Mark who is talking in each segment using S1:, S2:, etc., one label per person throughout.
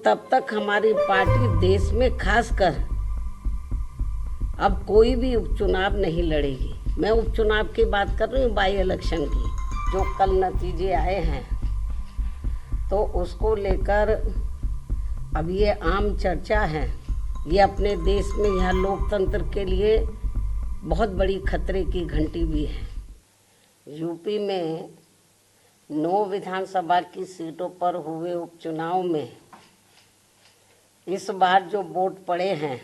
S1: तब तक हमारी पार्टी देश में खासकर अब कोई भी उपचुनाव नहीं लड़ेगी। मैं उपचुनाव की बात कर रही हूँ, बाई इलेक्शन की, जो कल नतीजे आए हैं तो उसको लेकर अब ये आम चर्चा है। ये अपने देश में यह लोकतंत्र के लिए बहुत बड़ी खतरे की घंटी भी है। यूपी में 9 विधानसभा की सीटों पर हुए उपचुनाव में इस बार जो वोट पड़े हैं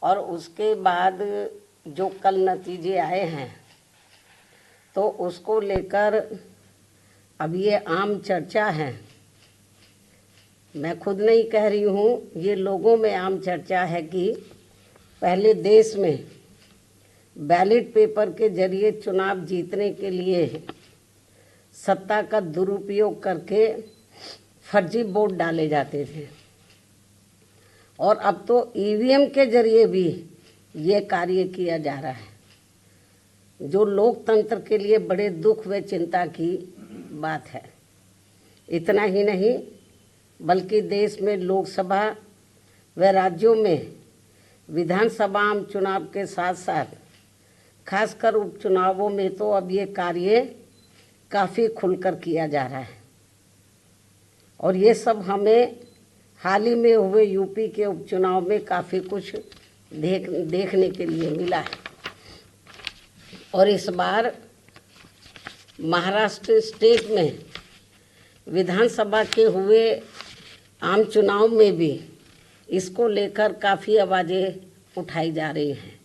S1: और उसके बाद जो कल नतीजे आए हैं तो उसको लेकर अब ये आम चर्चा है। मैं खुद नहीं कह रही हूँ, ये लोगों में आम चर्चा है कि पहले देश में बैलेट पेपर के जरिए चुनाव जीतने के लिए सत्ता का दुरुपयोग करके फर्जी वोट डाले जाते थे और अब तो ईवीएम के जरिए भी ये कार्य किया जा रहा है, जो लोकतंत्र के लिए बड़े दुख व चिंता की बात है। इतना ही नहीं बल्कि देश में लोकसभा व राज्यों में विधानसभा आम चुनाव के साथ साथ खासकर उपचुनावों में तो अब ये कार्य काफ़ी खुलकर किया जा रहा है और ये सब हमें हाल ही में हुए यूपी के उपचुनाव में काफ़ी कुछ देखने के लिए मिला है। और इस बार महाराष्ट्र स्टेट में विधानसभा के हुए आम चुनाव में भी इसको लेकर काफ़ी आवाज़ें उठाई जा रही हैं।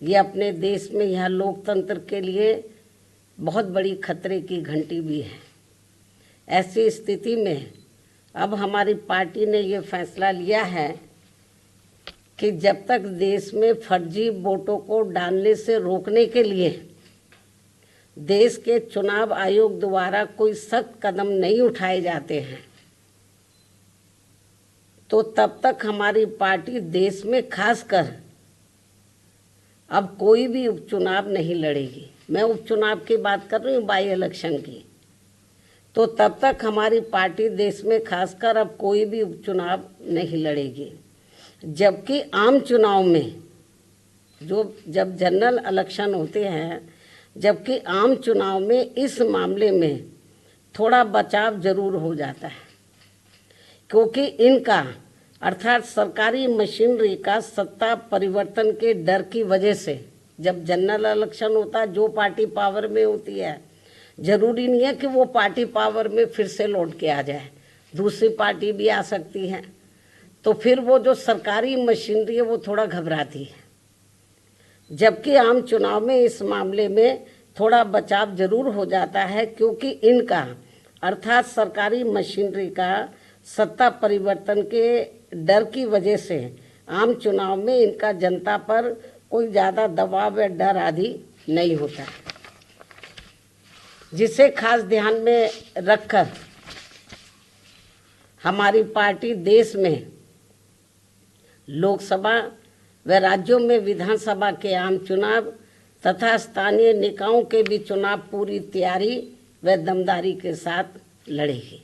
S1: ये अपने देश में यह लोकतंत्र के लिए बहुत बड़ी खतरे की घंटी भी है। ऐसी स्थिति में अब हमारी पार्टी ने ये फैसला लिया है कि जब तक देश में फर्जी वोटों को डालने से रोकने के लिए देश के चुनाव आयोग द्वारा कोई सख्त कदम नहीं उठाए जाते हैं तो तब तक हमारी पार्टी देश में खासकर अब कोई भी उपचुनाव नहीं लड़ेगी। मैं उपचुनाव की बात कर रही हूँ, बाई इलेक्शन की। तो तब तक हमारी पार्टी देश में खासकर अब कोई भी उपचुनाव नहीं लड़ेगी। जबकि आम चुनाव में जब जनरल इलेक्शन होते हैं, जबकि आम चुनाव में इस मामले में थोड़ा बचाव जरूर हो जाता है, क्योंकि इनका अर्थात सरकारी मशीनरी का सत्ता परिवर्तन के डर की वजह से जब जनरल इलेक्शन होता है, जो पार्टी पावर में होती है जरूरी नहीं है कि वो पार्टी पावर में फिर से लौट के आ जाए, दूसरी पार्टी भी आ सकती है। तो फिर वो जो सरकारी मशीनरी है वो थोड़ा घबराती है। जबकि आम चुनाव में इस मामले में थोड़ा बचाव जरूर हो जाता है, क्योंकि इनका अर्थात सरकारी मशीनरी का सत्ता परिवर्तन के डर की वजह से आम चुनाव में इनका जनता पर कोई ज़्यादा दबाव या डर आदि नहीं होता है, जिसे खास ध्यान में रखकर हमारी पार्टी देश में लोकसभा व राज्यों में विधानसभा के आम चुनाव तथा स्थानीय निकायों के भी चुनाव पूरी तैयारी व दमदारी के साथ लड़ेगी।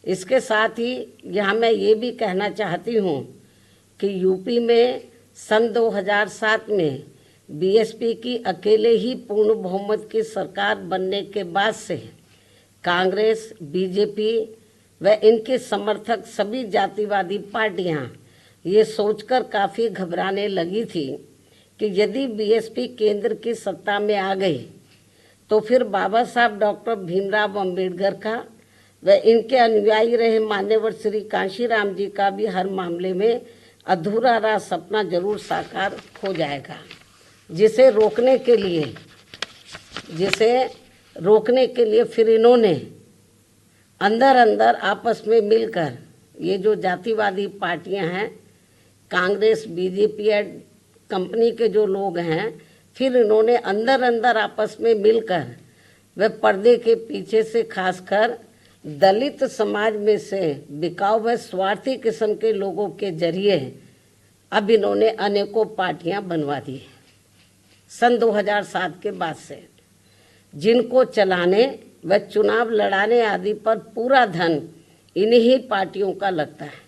S1: इसके साथ ही यहाँ मैं ये भी कहना चाहती हूँ कि यूपी में सन 2007 में बीएसपी की अकेले ही पूर्ण बहुमत की सरकार बनने के बाद से कांग्रेस, बीजेपी व इनके समर्थक सभी जातिवादी पार्टियां ये सोचकर काफ़ी घबराने लगी थी कि यदि बीएसपी केंद्र की सत्ता में आ गई तो फिर बाबा साहब डॉक्टर भीमराव अंबेडकर का व इनके अनुयायी रहे मान्यवर श्री कांशीराम जी का भी हर मामले में अधूरा रहा सपना जरूर साकार हो जाएगा, जिसे रोकने के लिए फिर इन्होंने अंदर अंदर आपस में मिलकर ये जो जातिवादी पार्टियां हैं, कांग्रेस, बीजेपी या कंपनी के जो लोग हैं, फिर इन्होंने अंदर अंदर आपस में मिलकर वे पर्दे के पीछे से खासकर दलित समाज में से बिकाऊ व स्वार्थी किस्म के लोगों के जरिए अब इन्होंने अनेकों पार्टियां बनवा दी सन 2007 के बाद से, जिनको चलाने व चुनाव लड़ाने आदि पर पूरा धन इन्हीं पार्टियों का लगता है।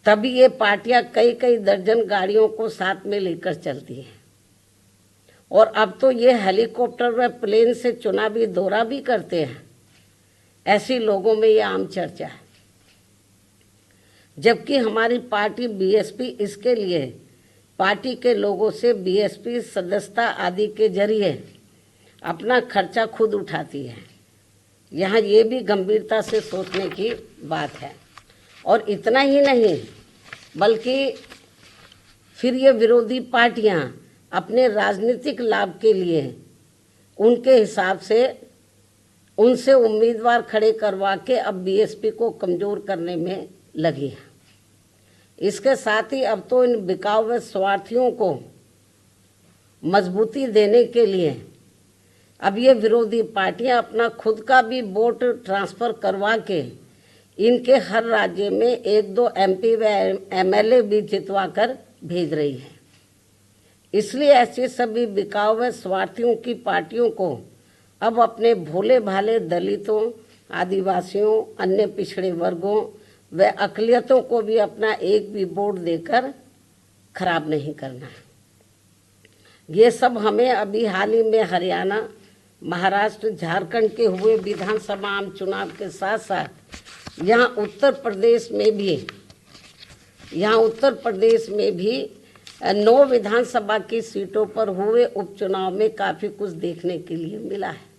S1: तभी ये पार्टियां कई कई दर्जन गाड़ियों को साथ में लेकर चलती हैं। और अब तो ये हेलीकॉप्टर व प्लेन से चुनावी दौरा भी करते हैं। ऐसी लोगों में ये आम चर्चा है। जबकि हमारी पार्टी बीएसपी इसके लिए पार्टी के लोगों से बीएसपी सदस्यता आदि के जरिए अपना खर्चा खुद उठाती है। यहाँ ये भी गंभीरता से सोचने की बात है। और इतना ही नहीं, बल्कि फिर ये विरोधी पार्टियाँ अपने राजनीतिक लाभ के लिए उनके हिसाब से उनसे उम्मीदवार खड़े करवा के अब बीएसपी को कमज़ोर करने में लगी है। इसके साथ ही अब तो इन बिकाऊ व स्वार्थियों को मजबूती देने के लिए अब ये विरोधी पार्टियां अपना खुद का भी वोट ट्रांसफ़र करवा के इनके हर राज्य में 1-2 एमपी व एमएलए भी जितवा कर भेज रही है। इसलिए ऐसे सभी बिकाऊ व स्वार्थियों की पार्टियों को अब अपने भोले भाले दलितों, आदिवासियों, अन्य पिछड़े वर्गों व अक़लियतों को भी अपना एक भी वोट देकर खराब नहीं करना है। ये सब हमें अभी हाल ही में हरियाणा, महाराष्ट्र, झारखंड के हुए विधानसभा आम चुनाव के साथ साथ यहाँ उत्तर प्रदेश में भी 9 विधानसभा की सीटों पर हुए उपचुनाव में काफ़ी कुछ देखने के लिए मिला है।